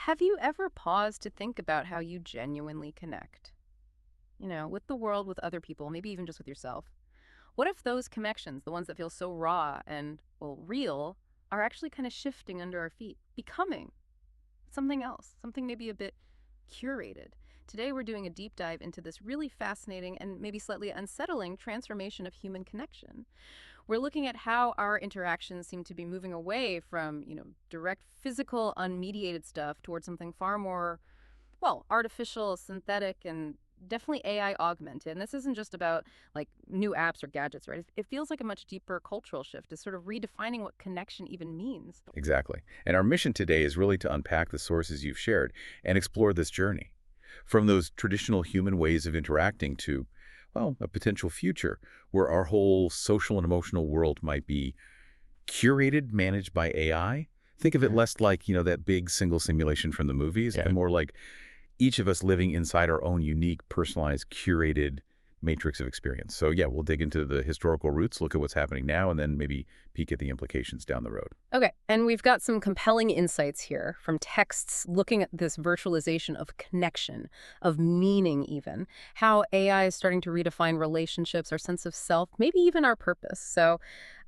Have you ever paused to think about how you genuinely connect? With the world, with other people, maybe even just with yourself. What if those connections, the ones that feel so raw and, well, real, are actually kind of shifting under our feet, becoming something else, something maybe a bit curated? Today, we're doing a deep dive into this really fascinating and maybe slightly unsettling transformation of human connection. We're looking at how our interactions seem to be moving away from, direct physical, unmediated stuff towards something far more, well, artificial, synthetic, and definitely AI augmented. And this isn't just about like new apps or gadgets, right? It feels like a much deeper cultural shift, is sort of redefining what connection even means. Exactly. And our mission today is really to unpack the sources you've shared and explore this journey. From those traditional human ways of interacting to, well, a potential future where our whole social and emotional world might be curated, managed by AI. Think of it Mhm. less like, that big single simulation from the movies Yeah. and more like each of us living inside our own unique, personalized, curated matrix of experience. So yeah, we'll dig into the historical roots, look at what's happening now, and then maybe peek at the implications down the road. Okay, and we've got some compelling insights here from texts looking at this virtualization of connection, of meaning even, how AI is starting to redefine relationships, our sense of self, maybe even our purpose. So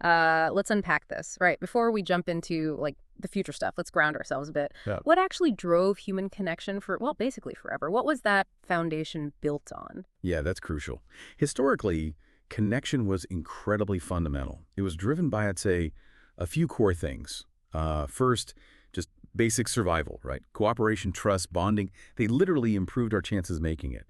let's unpack this. Right, before we jump into like the future stuff, let's ground ourselves a bit. Yeah. What actually drove human connection for, well, basically forever? What was that foundation built on? Yeah, that's crucial. Historically, connection was incredibly fundamental. It was driven by, I'd say, a few core things. First, just basic survival, right? Cooperation, trust, bonding, they literally improved our chances making it.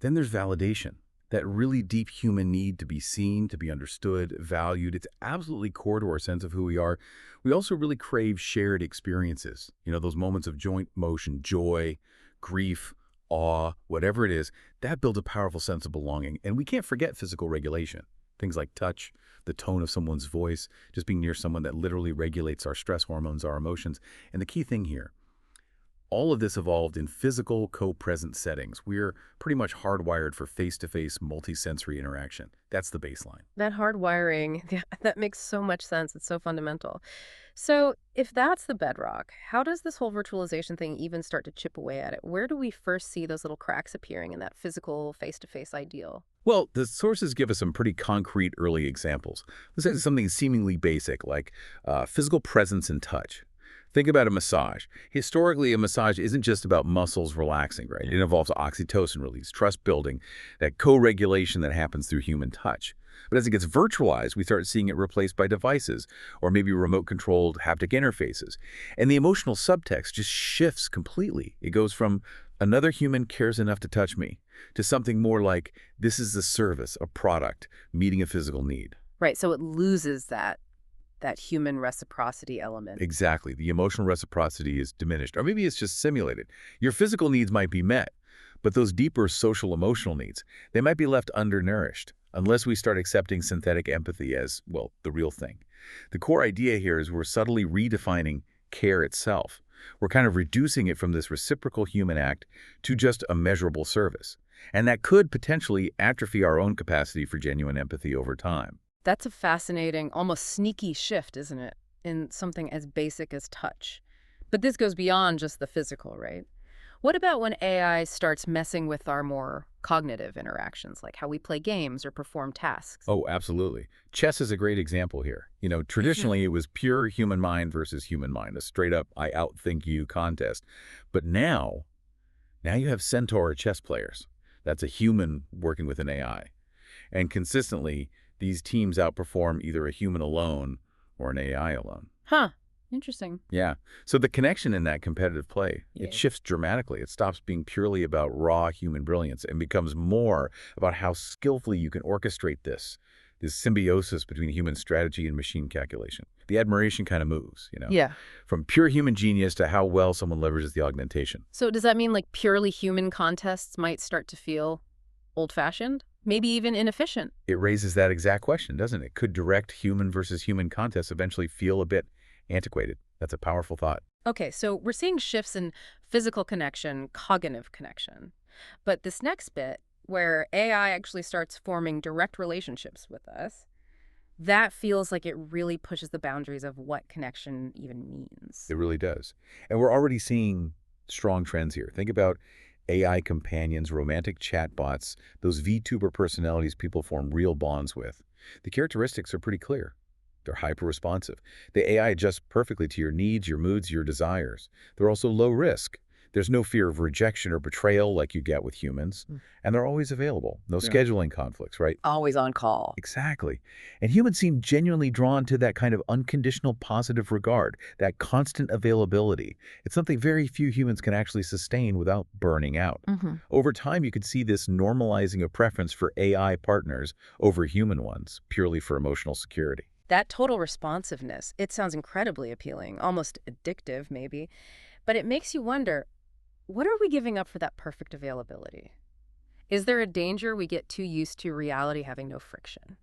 Then there's validation, that really deep human need to be seen, to be understood, valued. It's absolutely core to our sense of who we are. We also really crave shared experiences, those moments of joint motion, joy, grief, awe, whatever it is, that builds a powerful sense of belonging. And we can't forget physical regulation. Things like touch, the tone of someone's voice, just being near someone that literally regulates our stress hormones, our emotions. And the key thing here, all of this evolved in physical, co-present settings. We're pretty much hardwired for face-to-face, multi-sensory interaction. That's the baseline. That hardwiring, yeah, that makes so much sense. It's so fundamental. So, if that's the bedrock, how does this whole virtualization thing even start to chip away at it? Where do we first see those little cracks appearing in that physical face-to-face ideal? Well, the sources give us some pretty concrete early examples. Let's say something seemingly basic, like physical presence and touch. Think about a massage. Historically, a massage isn't just about muscles relaxing, right? It involves oxytocin release, trust building, that co-regulation that happens through human touch. But as it gets virtualized, we start seeing it replaced by devices or maybe remote-controlled haptic interfaces. And the emotional subtext just shifts completely. It goes from another human cares enough to touch me to something more like this is a service, a product, meeting a physical need. Right, so it loses that human reciprocity element. Exactly. The emotional reciprocity is diminished, or maybe it's just simulated. Your physical needs might be met, but those deeper social emotional needs, they might be left undernourished unless we start accepting synthetic empathy as, well, the real thing. The core idea here is we're subtly redefining care itself. We're kind of reducing it from this reciprocal human act to just a measurable service. And that could potentially atrophy our own capacity for genuine empathy over time. That's a fascinating, almost sneaky shift, isn't it? In something as basic as touch. But this goes beyond just the physical, right? What about when AI starts messing with our more cognitive interactions, like how we play games or perform tasks? Oh, absolutely. Chess is a great example here. Mhm. Traditionally it was pure human mind versus human mind, a straight up I outthink you contest. But now you have centaur chess players. That's a human working with an AI. And consistently, these teams outperform either a human alone or an AI alone. Huh. Interesting. Yeah. So the connection in that competitive play, it Yeah. shifts dramatically. It stops being purely about raw human brilliance and becomes more about how skillfully you can orchestrate this symbiosis between human strategy and machine calculation. The admiration kind of moves, Yeah. from pure human genius to how well someone leverages the augmentation. So does that mean like purely human contests might start to feel old-fashioned? Maybe even inefficient? It raises that exact question, doesn't it? Could direct human versus human contests eventually feel a bit antiquated? That's a powerful thought. Okay, so we're seeing shifts in physical connection, cognitive connection. But this next bit, where AI actually starts forming direct relationships with us, that feels like it really pushes the boundaries of what connection even means. It really does. And we're already seeing Strong trends here. Think about AI companions, romantic chatbots, those VTuber personalities people form real bonds with. The characteristics are pretty clear. They're hyper-responsive. The AI adjusts perfectly to your needs, your moods, your desires. They're also low risk. There's no fear of rejection or betrayal like you get with humans. Mm. And they're always available. No Yeah. scheduling conflicts, right? Always on call. Exactly. And humans seem genuinely drawn to that kind of unconditional positive regard, that constant availability. It's something very few humans can actually sustain without burning out. Hmm. Over time, you could see this normalizing of preference for AI partners over human ones, purely for emotional security. That total responsiveness, it sounds incredibly appealing, almost addictive maybe, but it makes you wonder, what are we giving up for that perfect availability? Is there a danger we get too used to reality having no friction?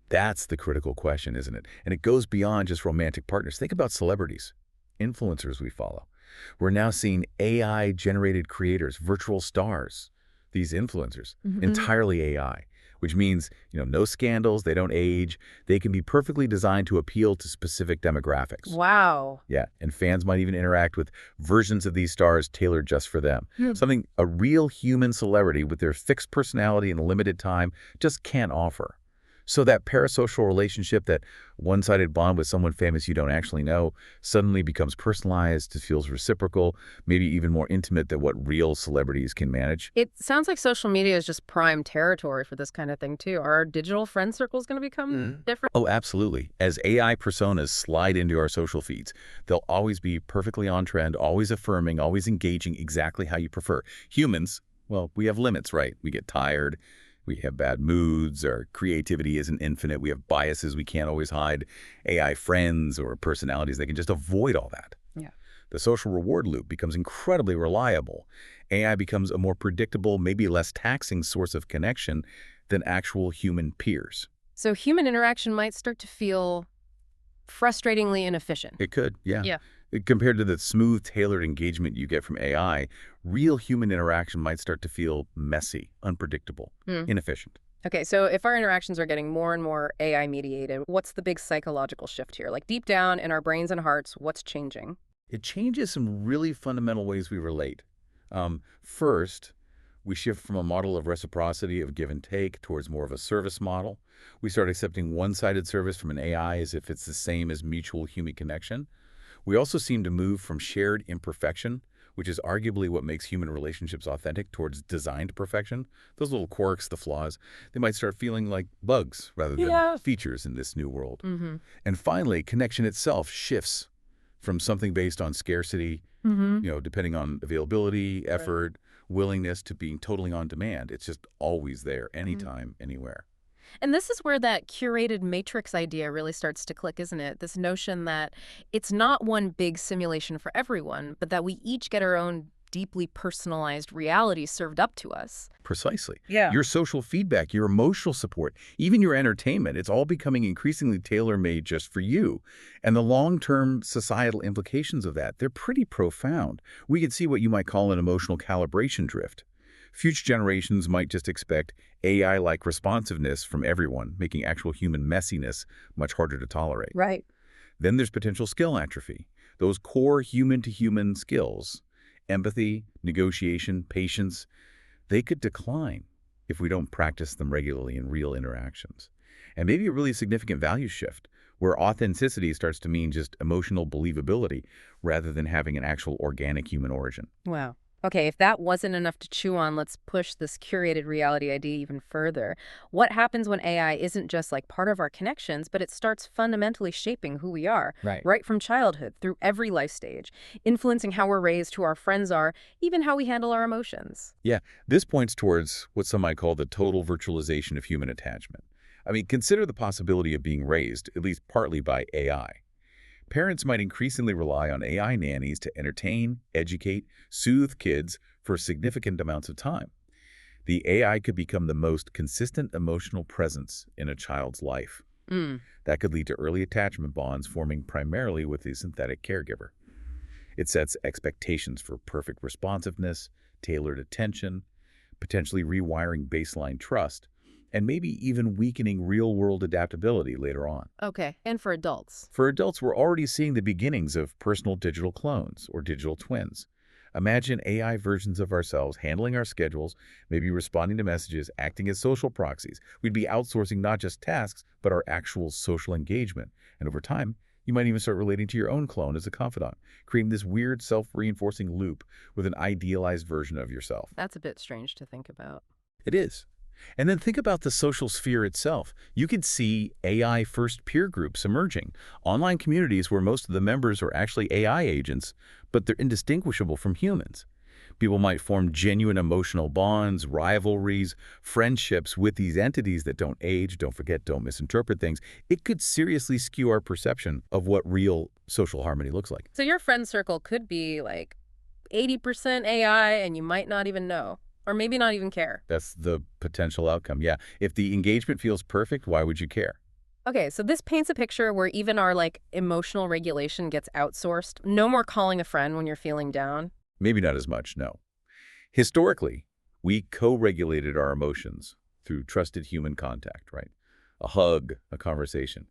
That's the critical question, isn't it? And it goes beyond just romantic partners. Think about celebrities, influencers we follow. We're now seeing AI-generated creators, virtual stars, these influencers, Hmm. entirely AI, which means, no scandals, they don't age, they can be perfectly designed to appeal to specific demographics. Wow. Yeah, and fans might even interact with versions of these stars tailored just for them. Hmm. Something a real human celebrity with their fixed personality and limited time just can't offer. So that parasocial relationship, that one-sided bond with someone famous you don't actually know, suddenly becomes personalized, it feels reciprocal, maybe even more intimate than what real celebrities can manage. It sounds like social media is just prime territory for this kind of thing, too. Are our digital friend circles going to become different? Oh, absolutely. As AI personas slide into our social feeds, they'll always be perfectly on trend, always affirming, always engaging exactly how you prefer. Humans, well, we have limits, right? We get tired. We have bad moods. Our creativity isn't infinite. We have biases we can't always hide. AI friends or personalities, they can just avoid all that. Yeah. The social reward loop becomes incredibly reliable. AI becomes a more predictable, maybe less taxing source of connection than actual human peers. So human interaction might start to feel frustratingly inefficient. It could, yeah. Yeah. Compared to the smooth, tailored engagement you get from AI, real human interaction might start to feel messy, unpredictable, Hmm. inefficient. Okay, so if our interactions are getting more and more AI mediated, what's the big psychological shift here? Like deep down in our brains and hearts, what's changing? It changes some really fundamental ways we relate. First, we shift from a model of reciprocity, of give and take, towards more of a service model. We start accepting one-sided service from an AI as if it's the same as mutual human connection. We also seem to move from shared imperfection, which is arguably what makes human relationships authentic, towards designed perfection. Those little quirks, the flaws, they might start feeling like bugs rather than Yeah. features in this new world. Mm-hmm. And finally, connection itself shifts from something based on scarcity, Mm-hmm. depending on availability, effort, willingness, to being totally on demand. It's just always there, anytime, anywhere. And this is where that curated matrix idea really starts to click, isn't it? This notion that it's not one big simulation for everyone, but that we each get our own deeply personalized reality served up to us. Precisely. Yeah. Your social feedback, your emotional support, even your entertainment, it's all becoming increasingly tailor-made just for you. And the long-term societal implications of that, they're pretty profound. We could see what you might call an emotional calibration drift. Future generations might just expect AI-like responsiveness from everyone, making actual human messiness much harder to tolerate. Right. Then there's potential skill atrophy. Those core human-to-human skills, empathy, negotiation, patience, they could decline if we don't practice them regularly in real interactions. And maybe a really significant value shift, where authenticity starts to mean just emotional believability rather than having an actual organic human origin. Wow. Okay, if that wasn't enough to chew on, let's push this curated reality idea even further. What happens when AI isn't just like part of our connections, but it starts fundamentally shaping who we are, Right. right from childhood through every life stage, influencing how we're raised, who our friends are, even how we handle our emotions? Yeah, this points towards what some might call the total virtualization of human attachment. I mean, consider the possibility of being raised, at least partly, by AI. Parents might increasingly rely on AI nannies to entertain, educate, soothe kids for significant amounts of time. The AI could become the most consistent emotional presence in a child's life. Mm. That could lead to early attachment bonds forming primarily with the synthetic caregiver. It sets expectations for perfect responsiveness, tailored attention, potentially rewiring baseline trust, and maybe even weakening real-world adaptability later on. Okay, and for adults? For adults, we're already seeing the beginnings of personal digital clones or digital twins. Imagine AI versions of ourselves handling our schedules, maybe responding to messages, acting as social proxies. We'd be outsourcing not just tasks, but our actual social engagement. And over time, you might even start relating to your own clone as a confidant, creating this weird self-reinforcing loop with an idealized version of yourself. That's a bit strange to think about. It is. And then think about the social sphere itself. You could see AI-first peer groups emerging, online communities where most of the members are actually AI agents, but they're indistinguishable from humans. People might form genuine emotional bonds, rivalries, friendships with these entities that don't age, don't forget, don't misinterpret things. It could seriously skew our perception of what real social harmony looks like. So your friend circle could be like 80% AI and you might not even know, or maybe not even care. That's the potential outcome, yeah. If the engagement feels perfect, why would you care? Okay, so this paints a picture where even our emotional regulation gets outsourced. No more calling a friend when you're feeling down. Maybe not as much, no. Historically, we co-regulated our emotions through trusted human contact, right? A hug, a conversation.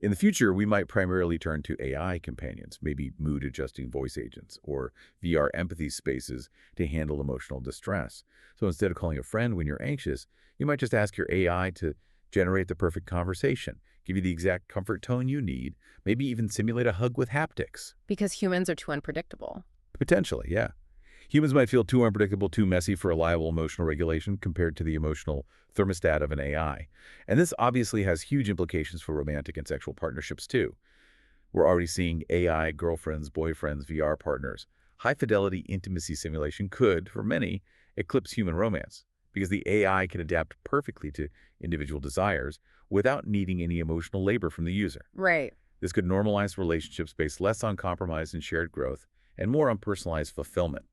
In the future, we might primarily turn to AI companions, maybe mood-adjusting voice agents or VR empathy spaces to handle emotional distress. So instead of calling a friend when you're anxious, you might just ask your AI to generate the perfect conversation, give you the exact comfort tone you need, maybe even simulate a hug with haptics. Because humans are too unpredictable. Potentially, yeah. Humans might feel too unpredictable, too messy for reliable emotional regulation compared to the emotional thermostat of an AI. And this obviously has huge implications for romantic and sexual partnerships, too. We're already seeing AI girlfriends, boyfriends, VR partners. High-fidelity intimacy simulation could, for many, eclipse human romance because the AI can adapt perfectly to individual desires without needing any emotional labor from the user. Right. This could normalize relationships based less on compromise and shared growth and more on personalized fulfillment,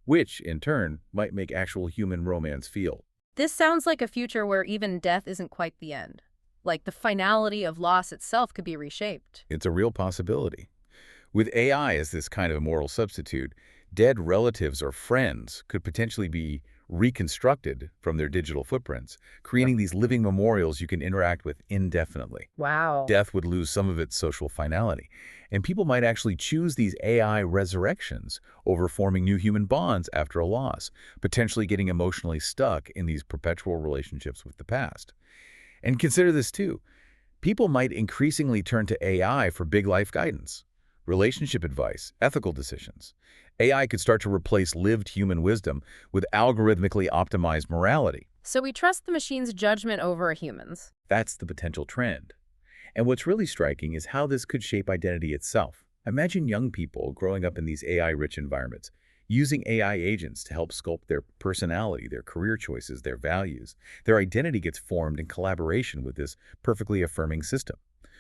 which, in turn, might make actual human romance feel. This sounds like a future where even death isn't quite the end. Like the finality of loss itself could be reshaped. It's a real possibility. With AI as this kind of moral substitute, dead relatives or friends could potentially be reconstructed from their digital footprints, creating these living memorials you can interact with indefinitely. Wow. Death would lose some of its social finality, and people might actually choose these AI resurrections over forming new human bonds after a loss, potentially getting emotionally stuck in these perpetual relationships with the past. And consider this too. People might increasingly turn to AI for big life guidance, relationship advice, ethical decisions. AI could start to replace lived human wisdom with algorithmically optimized morality. So we trust the machine's judgment over humans. That's the potential trend. And what's really striking is how this could shape identity itself. Imagine young people growing up in these AI-rich environments, using AI agents to help sculpt their personality, their career choices, their values. Their identity gets formed in collaboration with this perfectly affirming system,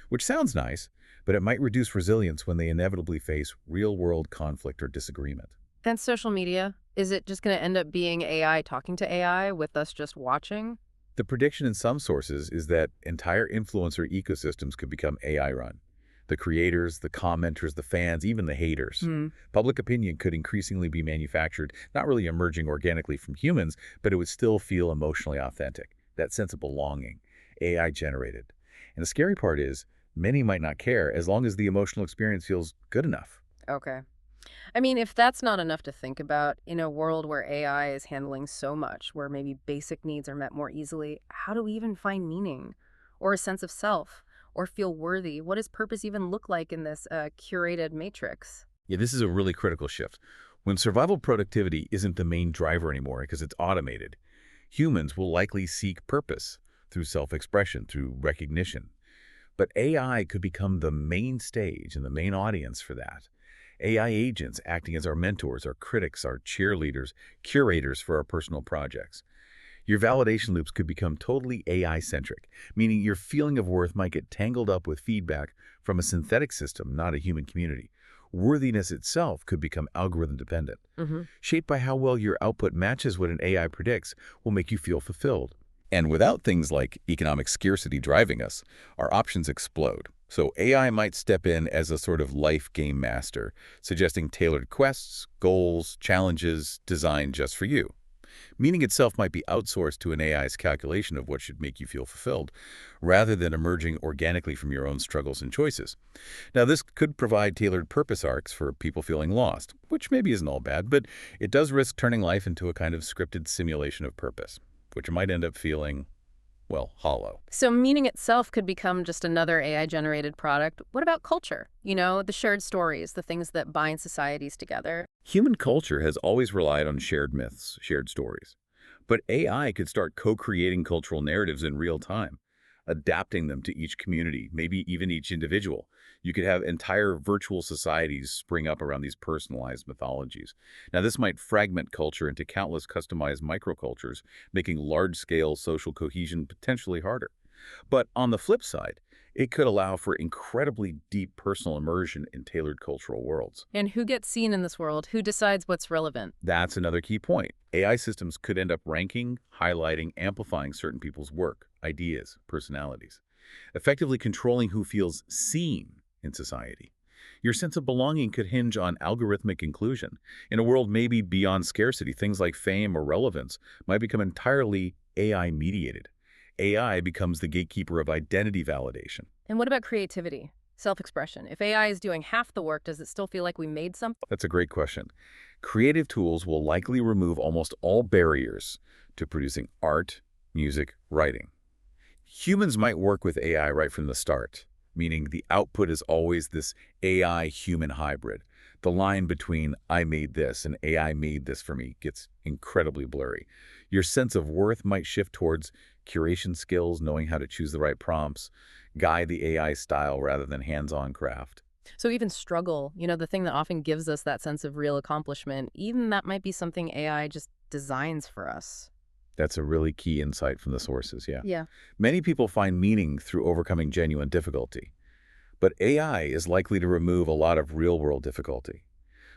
which sounds nice, but it might reduce resilience when they inevitably face real-world conflict or disagreement. And social media? Is it just going to end up being AI talking to AI with us just watching? The prediction in some sources is that entire influencer ecosystems could become AI-run. The creators, the commenters, the fans, even the haters. Public opinion could increasingly be manufactured, not really emerging organically from humans, but it would still feel emotionally authentic. That sense of belonging, AI-generated. And the scary part is, many might not care as long as the emotional experience feels good enough. Okay. I mean, if that's not enough to think about, in a world where AI is handling so much, where maybe basic needs are met more easily, how do we even find meaning or a sense of self or feel worthy? What does purpose even look like in this curated matrix? Yeah, this is a really critical shift. When survival productivity isn't the main driver anymore because it's automated, humans will likely seek purpose through self-expression, through recognition. But AI could become the main stage and the main audience for that. AI agents acting as our mentors, our critics, our cheerleaders, curators for our personal projects. Your validation loops could become totally AI-centric, meaning your feeling of worth might get tangled up with feedback from a synthetic system, not a human community. Worthiness itself could become algorithm-dependent. Shaped by how well your output matches what an AI predicts will make you feel fulfilled. And without things like economic scarcity driving us, our options explode. So AI might step in as a sort of life game master, suggesting tailored quests, goals, challenges designed just for you. Meaning itself might be outsourced to an AI's calculation of what should make you feel fulfilled, rather than emerging organically from your own struggles and choices. Now, this could provide tailored purpose arcs for people feeling lost, which maybe isn't all bad, but it does risk turning life into a kind of scripted simulation of purpose, which might end up feeling, well, hollow. So meaning itself could become just another AI-generated product. What about culture? The shared stories, the things that bind societies together. Human culture has always relied on shared myths, shared stories. But AI could start co-creating cultural narratives in real time, adapting them to each community, maybe even each individual. You could have entire virtual societies spring up around these personalized mythologies. Now, this might fragment culture into countless customized microcultures, making large-scale social cohesion potentially harder. But on the flip side, it could allow for incredibly deep personal immersion in tailored cultural worlds. And who gets seen in this world? Who decides what's relevant? That's another key point. AI systems could end up ranking, highlighting, amplifying certain people's work, ideas, personalities, effectively controlling who feels seen in society. Your sense of belonging could hinge on algorithmic inclusion. In a world maybe beyond scarcity, things like fame or relevance might become entirely AI-mediated. AI becomes the gatekeeper of identity validation. And what about creativity? Self-expression. If AI is doing half the work, does it still feel like we made something? That's a great question. Creative tools will likely remove almost all barriers to producing art, music, writing. Humans might work with AI right from the start, meaning the output is always this AI-human hybrid. The line between "I made this" and "AI made this for me" gets incredibly blurry. Your sense of worth might shift towards curation skills, knowing how to choose the right prompts, guide the AI style rather than hands-on craft. So even struggle, the thing that often gives us that sense of real accomplishment, even that might be something AI just designs for us. That's a really key insight from the sources, yeah. Yeah. Many people find meaning through overcoming genuine difficulty, but AI is likely to remove a lot of real-world difficulty.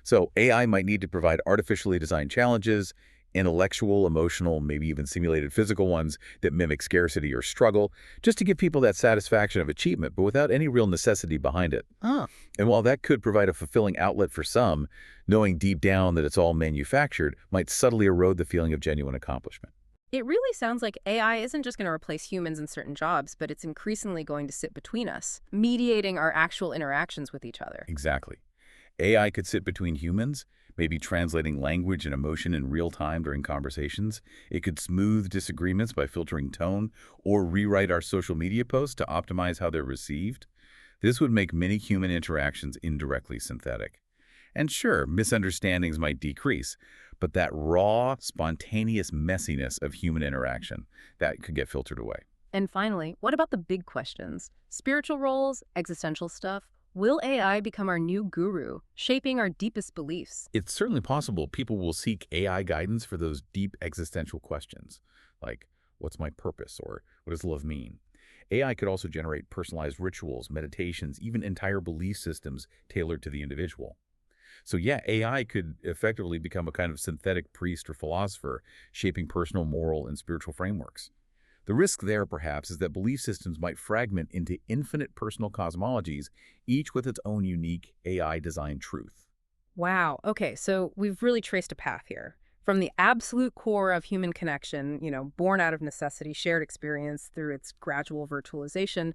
So AI might need to provide artificially designed challenges, intellectual, emotional, maybe even simulated physical ones that mimic scarcity or struggle, just to give people that satisfaction of achievement, but without any real necessity behind it. Oh. And while that could provide a fulfilling outlet for some, knowing deep down that it's all manufactured might subtly erode the feeling of genuine accomplishment. It really sounds like AI isn't just going to replace humans in certain jobs, but it's increasingly going to sit between us, mediating our actual interactions with each other. Exactly. AI could sit between humans, maybe translating language and emotion in real time during conversations. It could smooth disagreements by filtering tone or rewrite our social media posts to optimize how they're received. This would make many human interactions indirectly synthetic. And sure, misunderstandings might decrease, but that raw, spontaneous messiness of human interaction, that could get filtered away. And finally, what about the big questions? Spiritual roles, existential stuff? Will AI become our new guru, shaping our deepest beliefs? It's certainly possible people will seek AI guidance for those deep existential questions, like, what's my purpose, or what does love mean? AI could also generate personalized rituals, meditations, even entire belief systems tailored to the individual. So yeah, AI could effectively become a kind of synthetic priest or philosopher, shaping personal, moral, and spiritual frameworks. The risk there, perhaps, is that belief systems might fragment into infinite personal cosmologies, each with its own unique AI-designed truth. Wow. Okay, so we've really traced a path here. From the absolute core of human connection, born out of necessity, shared experience through its gradual virtualization,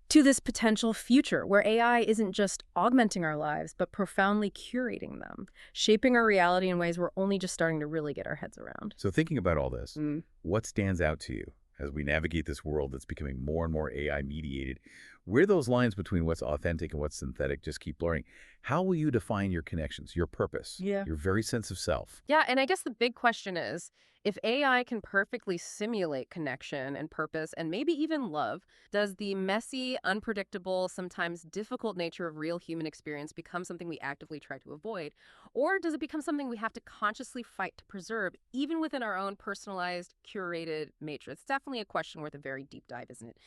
to this potential future where AI isn't just augmenting our lives, but profoundly curating them, shaping our reality in ways we're only just starting to really get our heads around. So thinking about all this, Mm. what stands out to you as we navigate this world that's becoming more and more AI-mediated? Where those lines between what's authentic and what's synthetic just keep blurring? How will you define your connections, your purpose, Yeah. your very sense of self? Yeah, and I guess the big question is, if AI can perfectly simulate connection and purpose and maybe even love, does the messy, unpredictable, sometimes difficult nature of real human experience become something we actively try to avoid? Or does it become something we have to consciously fight to preserve, even within our own personalized, curated matrix? It's definitely a question worth a very deep dive, isn't it?